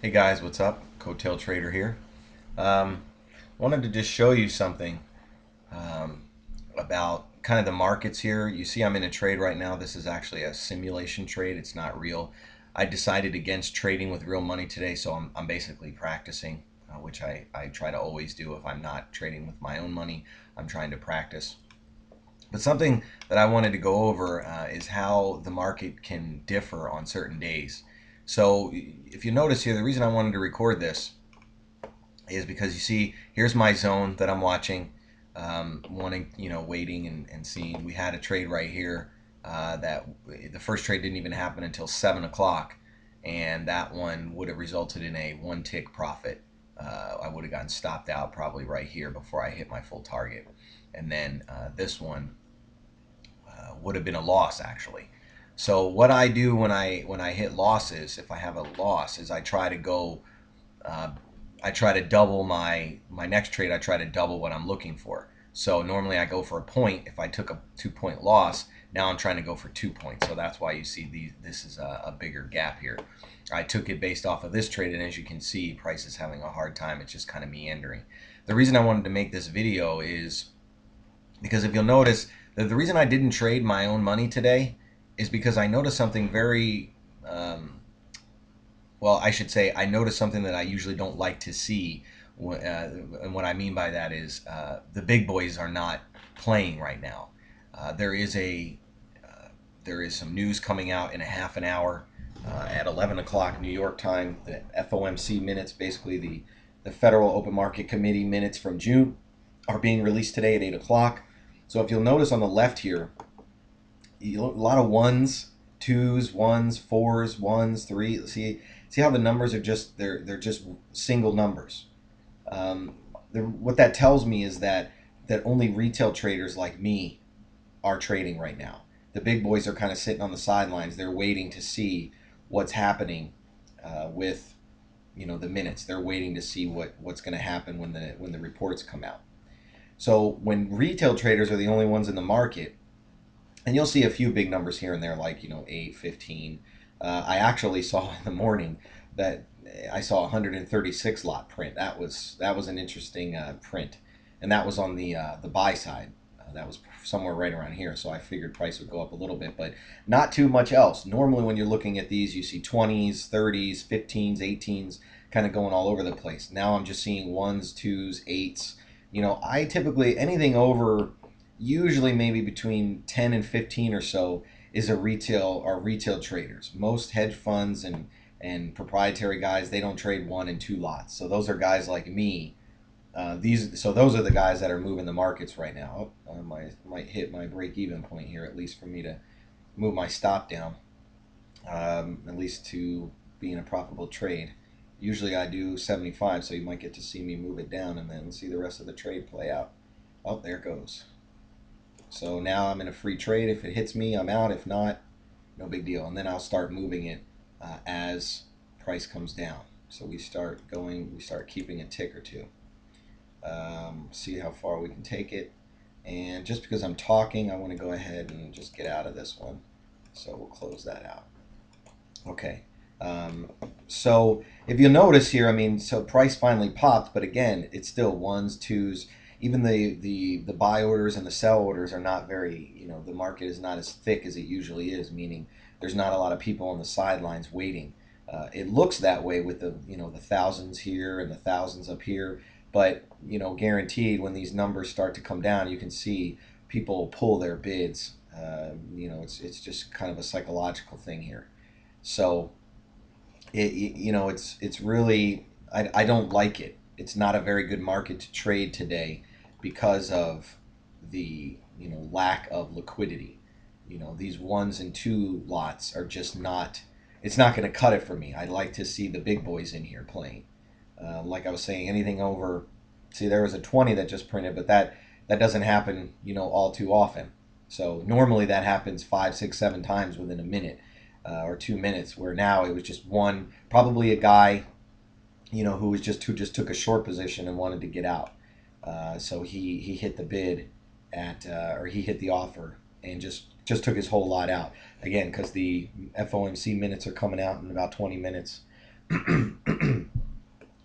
Hey guys, what's up? Coattail Trader here. Um, Wanted to just show you something um, about kind of the markets here. You see, I'm in a trade right now. This is actually a simulation trade. It's not real. I decided against trading with real money today, so I'm basically practicing, which I try to always do if I'm not trading with my own money. I'm trying to practice. But something that I wanted to go over is how the market can differ on certain days. So if you notice here, the reason I wanted to record this is because you see, here's my zone that I'm watching, wanting, waiting and seeing. We had a trade right here that the first trade didn't even happen until 7 o'clock, and that one would have resulted in a one tick profit. I would have gotten stopped out probably right here before I hit my full target, and then this one would have been a loss actually. So what I do when I hit losses, if I have a loss, is uh, I try to double my next trade. I try to double what I'm looking for. So normally I go for a point. If I took a 2 point loss, now I'm trying to go for 2 points. So that's why you see this is a bigger gap here. I took it based off of this trade, and as you can see, price is having a hard time. It's just kind of meandering. The reason I wanted to make this video is because if you'll notice, the reason I didn't trade my own money today is because I noticed something very well, I should say I noticed something that I usually don't like to see. And what I mean by that is the big boys are not playing right now. Uh, there is a there is some news coming out in a half an hour at 11 o'clock New York time. The FOMC minutes, basically the Federal Open Market Committee minutes from June, are being released today at 8 o'clock. So if you'll notice on the left here, a lot of ones, twos, ones, fours, ones, three. See how the numbers are just they're just single numbers. What that tells me is that only retail traders like me are trading right now. The big boys are kind of sitting on the sidelines. They're waiting to see what's happening with the minutes. They're waiting to see what's going to happen when the reports come out. So when retail traders are the only ones in the market, and you'll see a few big numbers here and there, like 8, 15. I actually saw in the morning that I saw 136 lot print. That was an interesting print, and that was on the buy side. That was somewhere right around here, so I figured price would go up a little bit, but not too much else. Normally, when you're looking at these, you see 20s, 30s, 15s, 18s, kind of going all over the place. Now I'm just seeing ones, twos, eights. I typically anything over usually maybe between 10 and 15 or so is a retail traders. Most hedge funds and proprietary guys, they don't trade one and two lots. So those are guys like me. Those are the guys that are moving the markets right now. Oh, I might hit my break even point here, at least for me to move my stop down, at least to be in a profitable trade. Usually I do 75, so you might get to see me move it down and then see the rest of the trade play out. Oh, there it goes. So now I'm in a free trade. If it hits me, I'm out. If not, no big deal. And then I'll start moving it as price comes down. So we start keeping a tick or two. See how far we can take it. And just because I'm talking, I want to go ahead and just get out of this one. So we'll close that out. Okay. Um, so if you notice here, I mean, so price finally popped, but again, it's still ones, twos. Even the buy orders and the sell orders are not very, the market is not as thick as it usually is, meaning there's not a lot of people on the sidelines waiting. It looks that way with the thousands here and the thousands up here, but guaranteed when these numbers start to come down, you can see people pull their bids. It's just kind of a psychological thing here. So it's really I don't like it. It's not a very good market to trade today because of the lack of liquidity. These ones and two lots are just not. It's not going to cut it for me. I'd like to see the big boys in here playing. Like I was saying, anything over. See, there was a 20 that just printed, but that doesn't happen all too often. So normally that happens 5, 6, 7 times within a minute or 2 minutes. Where now it was just one, probably a guy, who just took a short position and wanted to get out. So he hit the bid or he hit the offer and just took his whole lot out again because the FOMC minutes are coming out in about 20 minutes.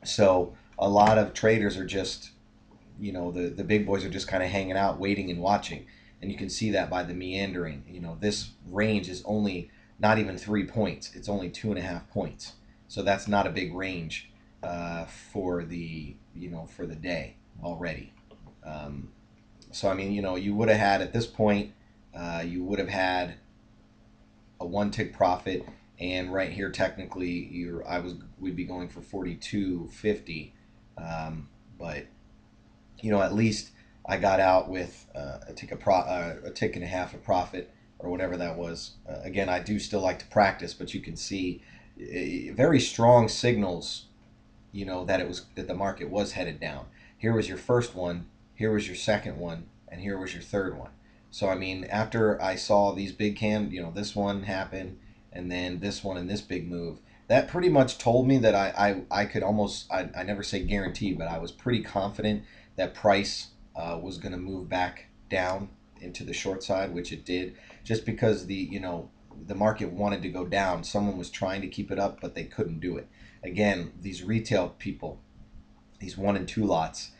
So a lot of traders are just, the big boys are just kind of hanging out, waiting and watching. And you can see that by the meandering. This range is only not even 3 points. It's only 2.5 points. So that's not a big range for the day already. Um, so I mean, you would have had at this point, you would have had a one tick profit, and right here technically we'd be going for 42.50, but at least I got out with a tick and a half of profit or whatever that was. Again, I do still like to practice, but you can see very strong signals, that the market was headed down. Here was your first one, here was your second one, and here was your third one. So I mean, after I saw these big this one happen, and then this one and this big move, that pretty much told me that I could almost, I never say guarantee, but I was pretty confident that price was going to move back down into the short side, which it did, just because the market wanted to go down. Someone was trying to keep it up, but they couldn't do it. Again, these retail people, these one and two lots,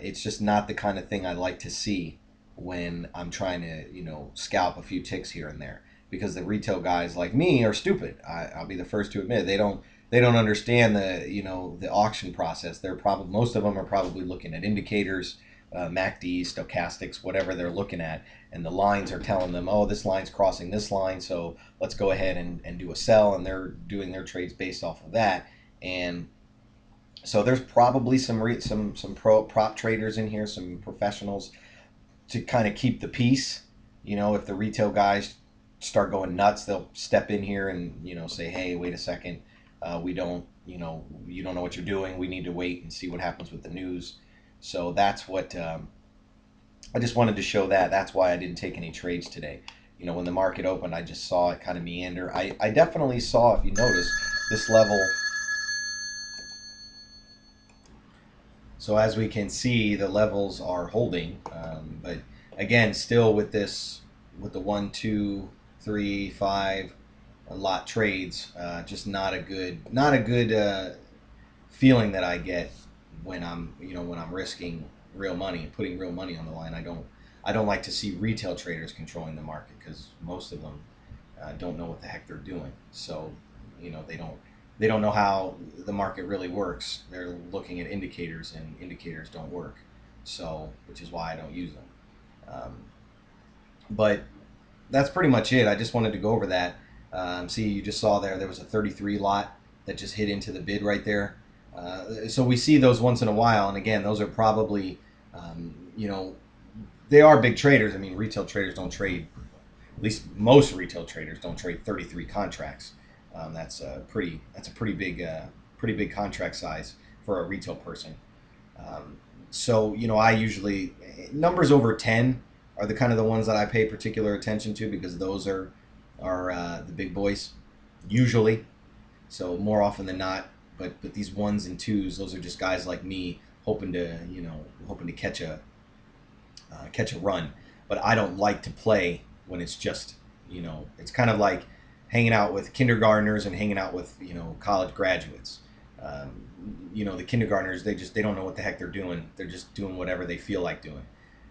it's just not the kind of thing I like to see when I'm trying to, scalp a few ticks here and there. Because the retail guys like me are stupid. I'll be the first to admit they don't understand the auction process. They're probably, most of them are probably looking at indicators, MACD, stochastics, whatever they're looking at, and the lines are telling them, oh, this line's crossing this line, so let's go ahead and do a sell, and they're doing their trades based off of that. And so there's probably some pro prop traders in here, some professionals, to kind of keep the peace. If the retail guys start going nuts, they'll step in here and say, hey, wait a second, we don't, you don't know what you're doing. We need to wait and see what happens with the news. So that's what I just wanted to show that. That's why I didn't take any trades today. When the market opened, I just saw it kind of meander. I definitely saw, if you notice, this level. So as we can see, the levels are holding, but again, still with the 1, 2, 3, 5 lot trades, just not a good feeling that I get when I'm risking real money, putting real money on the line. I don't like to see retail traders controlling the market, because most of them don't know what the heck they're doing. So they don't know how the market really works. They're looking at indicators, and indicators don't work. So, which is why I don't use them. But that's pretty much it. I just wanted to go over that. See, you just saw there was a 33 lot that just hit into the bid right there. So we see those once in a while, and again, those are probably, they are big traders. I mean, retail traders don't trade. At least most retail traders don't trade 33 contracts. That's a pretty big contract size for a retail person. So I usually, numbers over 10 are the kind of the ones that I pay particular attention to, because those are the big boys usually. So more often than not, but these ones and twos, those are just guys like me hoping to catch a run. But I don't like to play when it's just, it's kind of like hanging out with kindergartners and hanging out with college graduates. The kindergartners, they don't know what the heck they're doing. They're just doing whatever they feel like doing.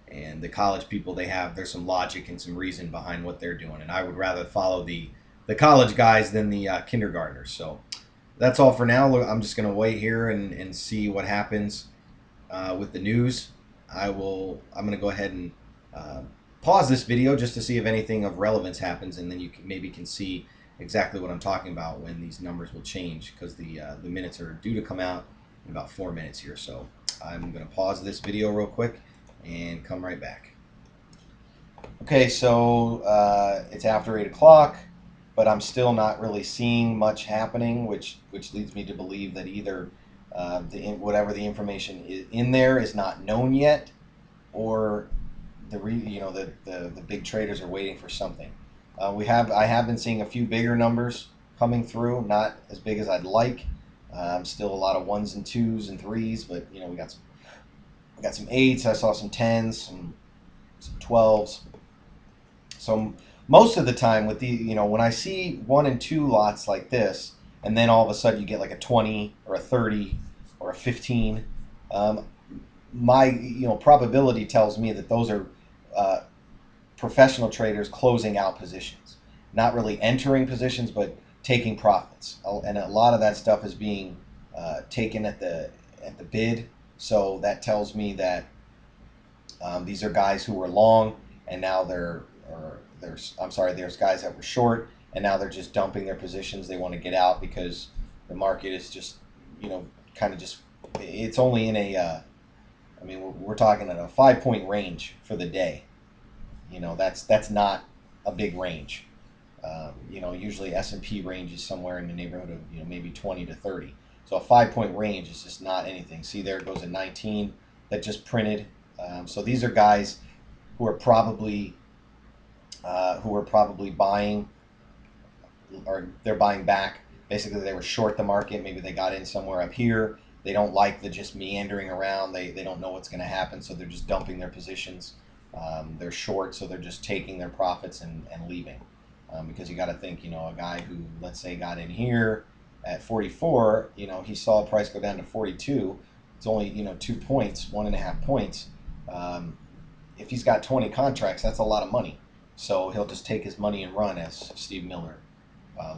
And the college people, there's some logic and some reason behind what they're doing. And I would rather follow the college guys than the kindergartners. So that's all for now. I'm just going to wait here and see what happens with the news. I'm going to go ahead and uh, pause this video just to see if anything of relevance happens, and then you maybe can see exactly what I'm talking about when these numbers will change, because the minutes are due to come out in about 4 minutes here. So I'm going to pause this video real quick and come right back. Okay, so it's after 8 o'clock, but I'm still not really seeing much happening, which leads me to believe that either whatever the information is in there is not known yet, or the big traders are waiting for something. I have been seeing a few bigger numbers coming through, not as big as I'd like. Still a lot of ones and twos and threes, but we got some eights. I saw some tens, some 12s. So most of the time with when I see one and two lots like this, and then all of a sudden you get like a 20 or a 30 or a 15. Um, my probability tells me that those are uh, professional traders closing out positions, not really entering positions, but taking profits. And a lot of that stuff is being taken at the bid. So that tells me that these are guys who were long, and now there's guys that were short, and now they're just dumping their positions. They want to get out because the market is just, you know, kind of just. It's only in a. I mean, we're talking in a 5 point range for the day. That's not a big range. Usually S&P range is somewhere in the neighborhood of maybe 20 to 30. So a 5 point range is just not anything. See, there it goes at 19 that just printed. So these are guys who are probably buying, or they're buying back. Basically, they were short the market. Maybe they got in somewhere up here. They don't like the just meandering around. They don't know what's going to happen, so they're just dumping their positions. They're short, so they're just taking their profits and leaving. Because you got to think, a guy who, let's say, got in here at 44, he saw a price go down to 42. It's only 2 points, 1.5 points. Um, if he's got 20 contracts, that's a lot of money. So he'll just take his money and run, as Steve Miller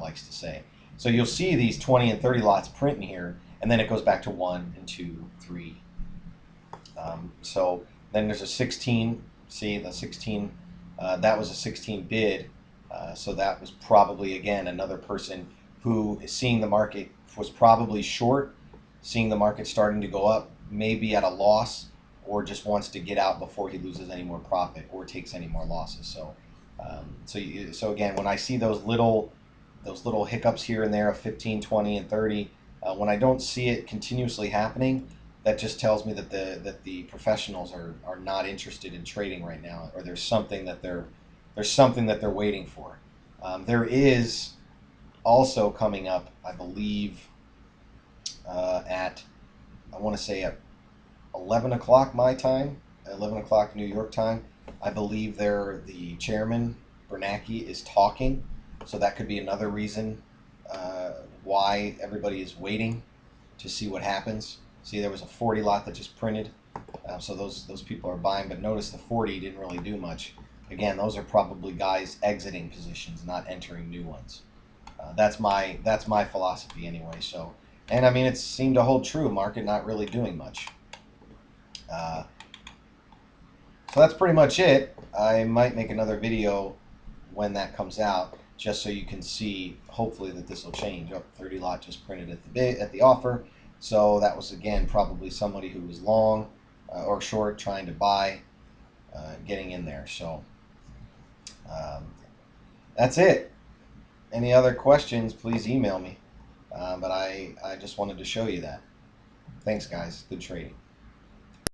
likes to say. So you'll see these 20 and 30 lots print in here, and then it goes back to 1 and 2, 3. So then there's a 16. See the 16? That was a 16 bid. So that was probably, again, another person who is seeing the market, was probably short, seeing the market starting to go up, maybe at a loss, or just wants to get out before he loses any more profit or takes any more losses. So again, when I see those little hiccups here and there of 15, 20, and 30, when I don't see it continuously happening, that just tells me that the professionals are not interested in trading right now, or there's something that they're waiting for. There is also coming up, I believe, at, I want to say at 11 o'clock my time, 11 o'clock New York time. I believe the chairman, Bernanke, is talking. So that could be another reason why everybody is waiting to see what happens. See, there was a 40 lot that just printed. So those people are buying. But notice the 40 didn't really do much. Again, those are probably guys exiting positions, not entering new ones. That's my philosophy anyway. So, and I mean, it seemed to hold true. Market not really doing much. Uh, so that's pretty much it. I might make another video when that comes out, just so you can see, hopefully, that this will change. Oh, 30 lot just printed at the offer. So that was, again, probably somebody who was long or short trying to buy, getting in there. So um, that's it. Any other questions, please email me. But I just wanted to show you that. Thanks, guys. Good trading.